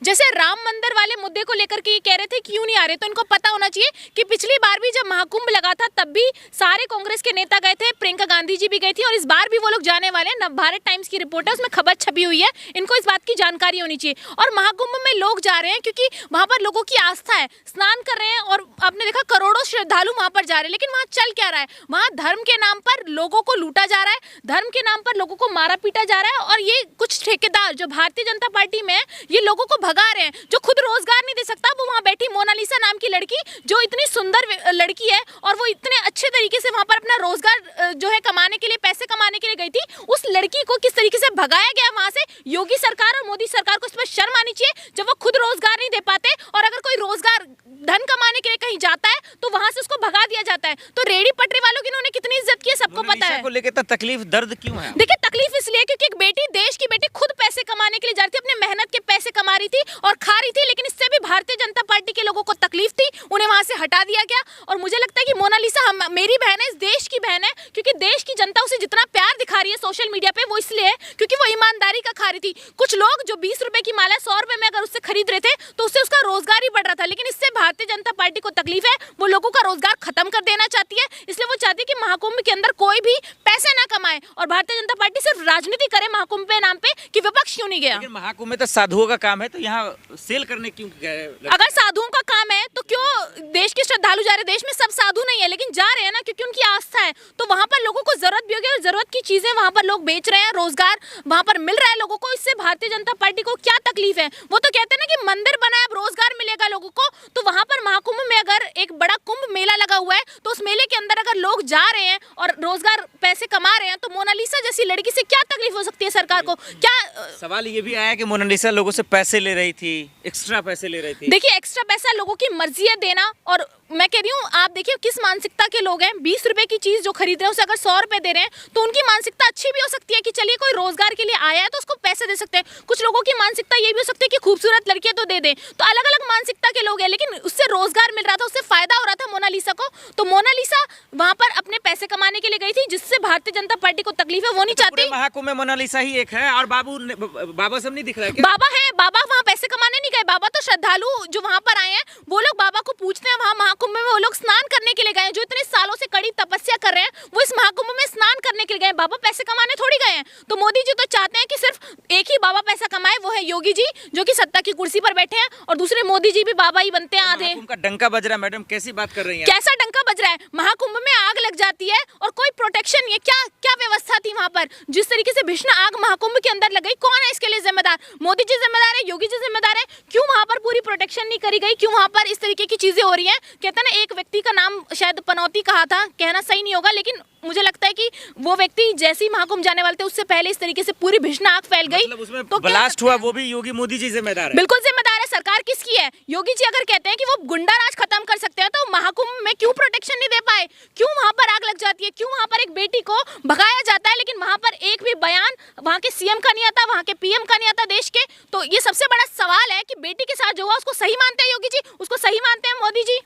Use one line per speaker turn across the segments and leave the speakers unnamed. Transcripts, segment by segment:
जैसे राम मंदिर वाले मुद्दे को लेकर के ये कह रहे थे क्यों नहीं आ रहे, तो इनको पता होना चाहिए कि पिछली बार भी जब महाकुंभ लगा था तब भी सारे कांग्रेस के नेता गए थे, प्रियंका गांधी जी भी गई थी और इस बार भी वो लोग जाने वाले हैं। नवभारत टाइम्स की रिपोर्ट है, उसमें खबर छपी हुई है, इनको इस बात की जानकारी होनी चाहिए। और महाकुंभ में लोग जा रहे हैं क्योंकि वहां पर लोगों की आस्था है, स्नान कर रहे हैं और आपने देखा करोड़ों श्रद्धालु वहां पर जा रहे हैं। लेकिन वहां चल क्या रहा है, वहां धर्म के नाम पर लोगों को लूटा जा रहा है, धर्म के नाम पर लोगों को मारा पीटा जा रहा है। और ये कुछ ठेकेदार जो भारतीय जनता पार्टी में है, ये लोगों को भगा रहे हैं। जो खुद रोजगार नहीं दे सकता, वो वहां बैठी मोनालिसा नाम की लड़की, जो इतनी सुंदर लड़की है और वो इतने अच्छे तरीके से वहां पर अपना रोजगार जो है कमाने के लिए, पैसे कमाने के लिए गई थी, उस लड़की को किस तरीके से भगाया गया वहां से। योगी सरकार और मोदी सरकार को इस पर शर्म आनी चाहिए जब वो खुद रोजगार नहीं दे पाते और अगर कोई रोजगार धन कमाने के लिए कहीं जाता है तो वहां से उसको भगा दिया जाता है। तो रेडी पटरी वालों की इन्होंने कितनी इज्जत की है सबको पता है।
को लेकर तो तकलीफ, दर्द क्यों है?
देखिए तकलीफ इसलिए क्योंकि एक बेटी, देश की बेटी खुद पैसे कमाने के लिए जा रही थी, अपने मेहनत के पैसे कमा रही थी और खा रही थी, लेकिन इससे भी भारतीय जनता पार्टी के लोगों को तकलीफ थी, उन्हें वहां से हटा दिया गया। और मुझे लगता है कि मोनालिसा मेरी बहन है, इस देश की बहन है, क्योंकि देश की जनता उसे जितना प्यार दिखा रही है सोशल मीडिया पे, वो इसलिए है क्योंकि वो ईमानदारी का खा रही थी। कुछ लोग जो 20 रुपए की माला 100 रुपए में अगर उससे खरीद रहे थे तो उससे उसका रोजगार ही बढ़ रहा था, लेकिन इससे भारतीय जनता पार्टी को तकलीफ है, वो लोगों का रोजगार खत्म कर देना चाहती है। इसलिए वो चाहती है कि महाकुंभ के अंदर कोई भी पैसे ना कमाए और भारतीय जनता पार्टी सिर्फ राजनीति करे महाकुंभ के नाम पे कि विपक्ष क्यों नहीं गया।
लेकिन महाकुंभ में तो साधुओं का काम है, तो यहाँ सेल करने क्यों गए?
अगर साधुओं का काम है तो क्यों देश के श्रद्धालु जा रहे? देश में सब साधु नहीं है, लेकिन जा रहे हैं ना क्योंकि उनकी आस्था है। तो वहां पर लोगों को जरूरत भी होगी और जरूरत की चीजें वहां पर लोग बेच रहे हैं, रोजगार वहां पर मिल रहा है लोगों को। इससे भारतीय जनता पार्टी को क्या तकलीफ है? वो तो कहते हैं ना कि मंदिर बना है, अब रोजगार मिलेगा लोगों को। तो वहां पर महाकुंभ में अगर एक बड़ा कुंभ मेला लगा हुआ है तो उस मेले के अंदर अगर लोग जा रहे हैं और रोजगार पैसे कमा रहे हैं तो मोनालिसा जैसी लड़की से क्या तकलीफ हो सकती है सरकार को? क्या
सवाल ये भी आया कि मोनालिसा लोगों से पैसे ले रही थी, एक्स्ट्रा पैसे ले रही थी।
देखिए एक्स्ट्रा पैसा लोगों की मर्जी है देना, और मैं कह रही हूँ आप देखिए किस मानसिकता के लोग हैं। 20 रुपए की चीज जो खरीद रहे हैं उसे अगर 100 रुपए दे रहे हैं तो उनकी मानसिकता अच्छी भी हो सकती है कि चलिए कोई रोजगार के लिए आया है तो उसको पैसे दे सकते हैं। कुछ लोगों की मानसिकता ये भी हो सकती है कि खूबसूरत लड़कियां तो दे दें। तो अलग अलग मानसिकता के लोग हैं, लेकिन उससे रोजगार मिल रहा था, उससे फायदा हो रहा था मोनालिसा को। तो मोनालिसा वहां पर अपने पैसे कमाने के लिए गई थी, जिससे भारतीय जनता पार्टी को तकलीफ है, वो नहीं चाहती।
महाकुंभ में मोनालिसा ही एक है और बाबा सब नहीं दिख रहा है क्या?
बाबा है, बाबा वहाँ पैसे कमाने नहीं गए, बाबा तो श्रद्धालु जो वहाँ पर आए हैं वो लोग बाबा को पूछते हैं। वहाँ महाकुंभ में वो लोग स्नान करने के लिए गए हैं, जो इतने सालों से कड़ी तपस्या कर रहे हैं, वो इस महाकुंभ में स्नान करने के लिए गए, बाबा पैसे कमाने थोड़ी गए हैं। तो मोदी जी तो चाहते हैं कि सिर्फ एक ही बाबा पैसा कमाए, वो है योगी जी जो कि सत्ता की कुर्सी पर बैठे हैं, और दूसरे मोदी जी भी बाबा ही बनते हैं आधे।
का डंका बज रहा है मैडम, कैसी बात कर रही हैं?
कैसा डंका बज रहा है? महाकुंभ में आग लग जाती है और कोई प्रोटेक्शन नहीं है। क्या क्या व्यवस्था थी वहां पर? जिस तरीके से भीषण आग महाकुंभ के अंदर लग गई, कौन है इसके लिए जिम्मेदार? मोदी जी जिम्मेदार है, योगी जी जिम्मेदार है। क्यों वहां पर पूरी प्रोटेक्शन नहीं करी गई? क्यों वहां पर इस तरीके की चीजें हो रही हैं? कहते हैं ना एक व्यक्ति का नाम शायद पनौती कहा था, कहना सही नहीं होगा, लेकिन मुझे लगता है कि वो व्यक्ति जैसे ही महाकुंभ जाने वाले थे उससे पहले इस तरीके से पूरी भीषण आग फैल गई।
मतलब उसमें तो ब्लास्ट हुआ, वो भी योगी मोदी जी जिम्मेदार है?
बिल्कुल जिम्मेदार है। सरकार किसकी है? योगी जी अगर कहते हैं कि वो गुंडा राज खत्म कर सकते हैं तो महाकुंभ में क्यों प्रोटेक्शन नहीं दे पाए? क्यों वहां पर आग लग जाती है? क्यों वहां पर एक बेटी को भगाया जाता है, लेकिन वहां पर एक भी बयान वहां के सीएम का नहीं आता, वहां के पीएम का नहीं आता देश के? तो ये सबसे बड़ा सवाल है कि बेटी के साथ जो हुआ उसको सही मानते हैं योगी जी, उसको सही मानते हैं मोदी जी?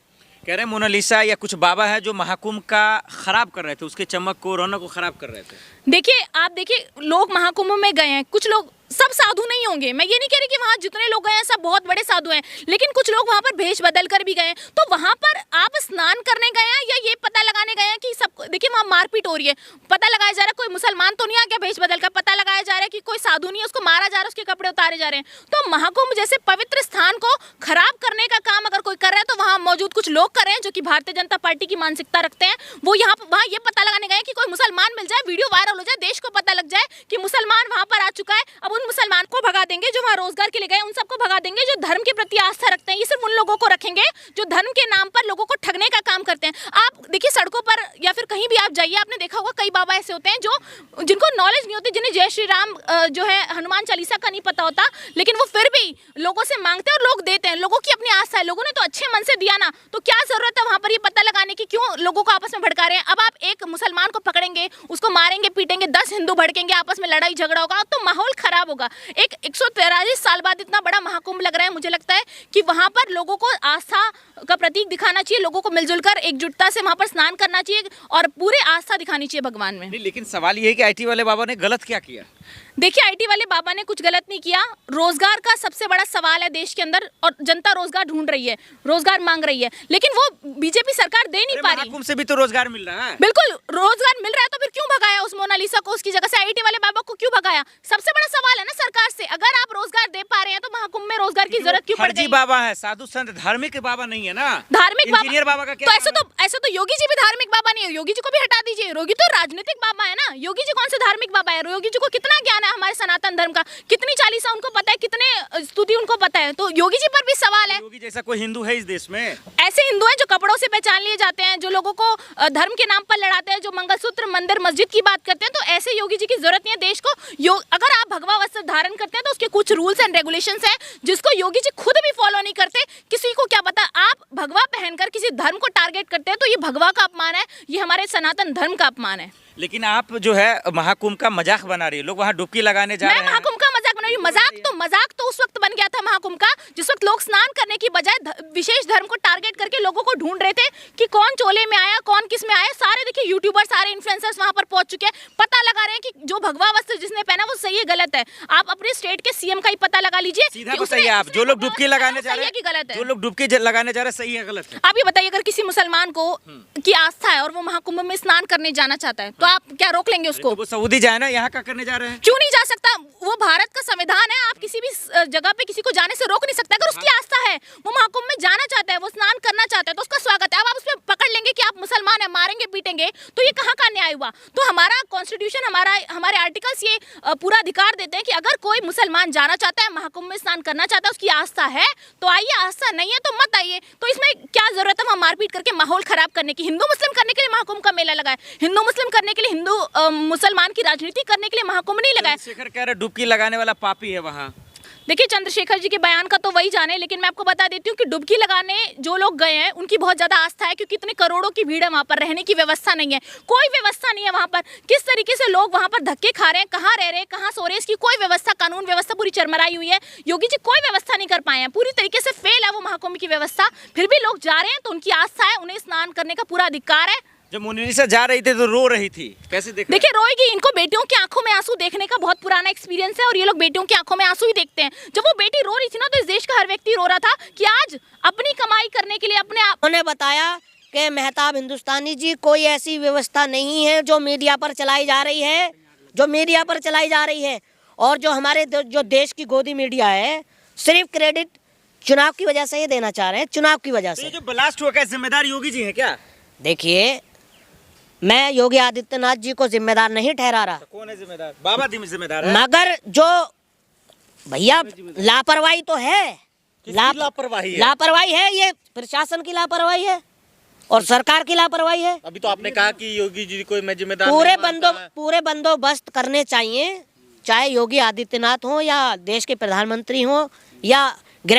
कह रहे हैं मोनालिसा या कुछ बाबा है जो महाकुंभ का खराब कर रहे थे, उसके चमक को, रौनक को खराब कर रहे थे।
देखिए आप देखिए लोग महाकुंभ में गए हैं, कुछ लोग, सब साधु नहीं होंगे, मैं ये नहीं कह रही कि वहाँ जितने लोग गए हैं सब बहुत बड़े साधु हैं, लेकिन कुछ लोग वहाँ पर भेष बदल कर भी गए हैं। तो वहाँ पर आप स्नान करने गए हैं या ये पता लगाने गए हैं कि सब, देखिए वहाँ मारपीट हो रही है, पता लगाया जा रहा है कोई मुसलमान तो नहीं आ गया भेष बदल कर, पता लगाया जा रहा है कि कोई साधु नहीं है, उसको मारा जा रहा है, उसके कपड़े उतारे जा रहे हैं। तो महाकुंभ जैसे पवित्र स्थान को खराब करने का काम अगर कोई कर रहा है तो वहाँ मौजूद कुछ लोग कर रहे हैं जो कि भारतीय जनता पार्टी की मानसिकता रखते हैं। वो वहाँ ये पता लगाने गए कि कोई मुसलमान मिल जाए, वीडियो वायरल हो जाए, देश को पता लग जाए कि मुसलमान वहाँ पर आ चुका है। अब उन मुसलमान को भगा देंगे जो वहाँ रोजगार के लिए गए, उन सबको भगा देंगे जो धर्म के प्रति आस्था रखते हैं। ये सिर्फ उन लोगों को रखेंगे जो धर्म के नाम पर लोगों को ठगने का काम करते हैं। आप देखिए सड़कों पर या फिर कहीं भी आप जाइए, आपने देखा होगा कई बाबा ऐसे होते हैं जो जिनको नॉलेज नहीं होती, जिन्हें जय श्री राम जो है हनुमान चालीसा का नहीं पता होता, लेकिन वो फिर भी लोगों से मांगते हैं और लोग देते हैं। लोगों की अपनी आस्था है, लोगों ने तो अच्छे मन से दिया ना, तो क्या जरूरत है वहां पर ये पता लगाने की क्यों लोगों को आपस में भड़का रहे हैं? अब आप एक मुसलमान को पकड़ेंगे, उसको मारेंगे पीटेंगे, 10 हिंदू भड़केंगे, आपस में लड़ाई झगड़ा होगा, तो माहौल खराब होगा। एक 143 साल बाद इतना बड़ा महाकुंभ लग रहा है, मुझे लगता है कि वहां पर लोगों को आस्था का प्रतीक दिखाना चाहिए, लोगों को मिलजुल कर एकजुटता से वहां पर स्नान करना चाहिए और पूरे आस्था दिखानी चाहिए भगवान में।
नहीं, लेकिन सवाल ये है कि IT वाले बाबा ने गलत क्या किया?
देखिए आईटी वाले बाबा ने कुछ गलत नहीं किया। रोजगार का सबसे बड़ा सवाल है देश के अंदर और जनता रोजगार ढूंढ रही है, रोजगार मांग रही है, लेकिन वो बीजेपी सरकार दे नहीं पा रही।
महाकुंभ से भी तो रोजगार मिल रहा है।
बिल्कुल रोजगार मिल रहा है, तो फिर क्यों भगाया उस मोनालिसा को, उसकी जगह से आईटी वाले बाबा को क्यों भगाया? सबसे बड़ा सवाल है ना सरकार से। अगर आप रोजगार दे पा रहे हैं तो महाकुंभ में रोजगार की जरूरत क्यों पड़
फर्जी
गई?
बाबा है, साधु संत धार्मिक बाबा नहीं है ना।
धार्मिक बाबा,
इंजीनियर बाबा का क्या
तो
काम है?
ऐसे तो योगी जी भी धार्मिक बाबा नहीं है। योगी जी को भी हटा दीजिए, योगी तो राजनीतिक बाबा है ना। योगी जी कौन से धार्मिक बाबा है? योगी जी को कितना ज्ञान है हमारे सनातन धर्म का, कितनी चालीसा उनको पता है, कितने स्तुति उनको पता है। तो योगी जी पर भी सवाल है।
योगी जैसा कोई हिंदू है इस देश में?
ऐसे हिंदू हैं जो कपड़ों से पहचान लिए जाते हैं, जो लोगों को धर्म के नाम पर लड़ाते हैं, जो मंगलसूत्र मंदिर मस्जिद की बात करते हैं। तो ऐसे योगी जी की जरूरत नहीं है देश को। अगर आप भगवा वस्त्र धारण करते हैं तो उसके कुछ रूल्स एंड रेगुलेशंस हैं जिसको योगी जी खुद भी फॉलो नहीं करते। किसी को क्या पता, आप भगवा पहनकर किसी धर्म को टारगेट करते हैं तो ये भगवा का अपमान है, ये हमारे सनातन धर्म का अपमान है।
लेकिन आप जो है महाकुंभ का मजाक बना रही है, लोग वहाँ डुबकी लगाने जा रहे हैं।
महाकुंभ का मजाक बना रही हूँ। मजाक तो उस वक्त बन गया था महाकुंभ का जिस वक्त लोग स्नान करने की बजाय विशेष धर्म को टारगेट करके लोगों को ढूंढ रहे थे कि कौन चोले में आया, कौन किस में आया। सारे देखिए यूट्यूबर, सारे इन्फ्लुएंसर्स वहां पर पहुंच चुके हैं, पता लगा रहे हैं कि जो भगवा वस्त्र जिसने पहना वो सही है गलत है। आप अपने स्टेट के सीएम का ही पता लगा लीजिए।
सीधा बताइए आप, जो लोग डुबकी लगाने जा रहे हैं,
गलत है,
जो लोग डुबकी लगाने जा रहे हैं, सही है गलत है?
आप ये बताइए, अगर किसी मुसलमान को की आस्था है और वो महाकुंभ में स्नान करने जाना चाहता है तो आप क्या रोक लेंगे उसको?
तो वो सऊदी जाए ना, यहाँ क्या करने जा रहे हैं?
क्यों नहीं जा सकता? वो भारत का संविधान है, आप किसी भी जगह पे किसी को जाने से रोक नहीं सकते। अगर उसकी आस्था है, वो महाकुंभ में जाना चाहता है, वो स्नान करना चाहता है तो उसका स्वागत है। अब आप उसमें पकड़ लेंगे कि आप मुसलमान है, मारेंगे पीटेंगे, तो ये कहाँ का न्याय हुआ? तो हमारा कॉन्स्टिट्यूशन, हमारे आर्टिकल्स ये पूरा अधिकार देते हैं कि अगर कोई मुसलमान जाना चाहता है, महाकुंभ में स्नान करना चाहता है, उसकी आस्था है तो आइए, आस्था नहीं है तो मत आइए। तो इसमें क्या जरूरत है मारपीट करके माहौल खराब करने की? हिंदू मुस्लिम करने के लिए महाकुंभ का मेला लगाए, हिंदू मुस्लिम करने के लिए, हिंदू मुसलमान की राजनीति करने के लिए महाकुंभ नहीं लगाए।
चंद्रशेखर कह रहे डुबकी लगाने वाला पापी है वहाँ।
देखिए चंद्रशेखर जी के बयान का तो वही जाने, लेकिन मैं आपको बता देती हूँ कि डुबकी लगाने जो लोग गए हैं उनकी बहुत ज्यादा आस्था है, क्योंकि इतने करोड़ों की भीड़ है वहां पर, रहने की व्यवस्था नहीं है, कोई व्यवस्था नहीं है वहां पर। किस तरीके से लोग वहां पर धक्के खा रहे हैं, कहाँ रह रहे हैं, कहाँ सो रहे हैं, इसकी कोई व्यवस्था, कानून व्यवस्था पूरी चरमराई हुई है। योगी जी कोई व्यवस्था नहीं कर पाए हैं, पूरी तरीके से फेल है वो महाकुंभ की व्यवस्था। फिर भी लोग जा रहे हैं तो उनकी आस्था है, उन्हें स्नान करने का पूरा अधिकार है।
जब मोनालिसा जा रही थी तो रो रही थी, कैसे
देखिए रोएगी, इनको बेटियों की आंखों में आंसू देखने का बहुत पुराना एक्सपीरियंस है और ये लोग बेटियों की आंखों में आंसू ही देखते हैं। जब वो बेटी रो रही थी ना तो इस देश का हर व्यक्ति रो रहा था कि आज अपनी कमाई करने के लिए अपने आप।
उन्होंने बताया कि मेहताब हिंदुस्तानी जी, कोई ऐसी व्यवस्था नहीं है जो मीडिया पर चलाई जा रही है, और जो हमारे जो देश की गोदी मीडिया है सिर्फ क्रेडिट चुनाव की वजह से ये देना चाह रहे हैं, चुनाव की वजह
तो
से।
ये जो ब्लास्ट हुआ, क्या जिम्मेदार योगी जी हैं क्या?
देखिए, मैं योगी आदित्यनाथ जी को जिम्मेदार नहीं ठहरा रहा।
तो कौन है जिम्मेदार? बाबा जिम्मेदार है।
मगर जो भैया लापरवाही तो है, लापरवाही है, ये प्रशासन की लापरवाही है और सरकार की लापरवाही है।
अभी तो आपने कहा कि योगी जी को मैं जिम्मेदार
पूरे बंदोबस्त करने चाहिए, चाहे योगी आदित्यनाथ हो या देश के प्रधानमंत्री हो या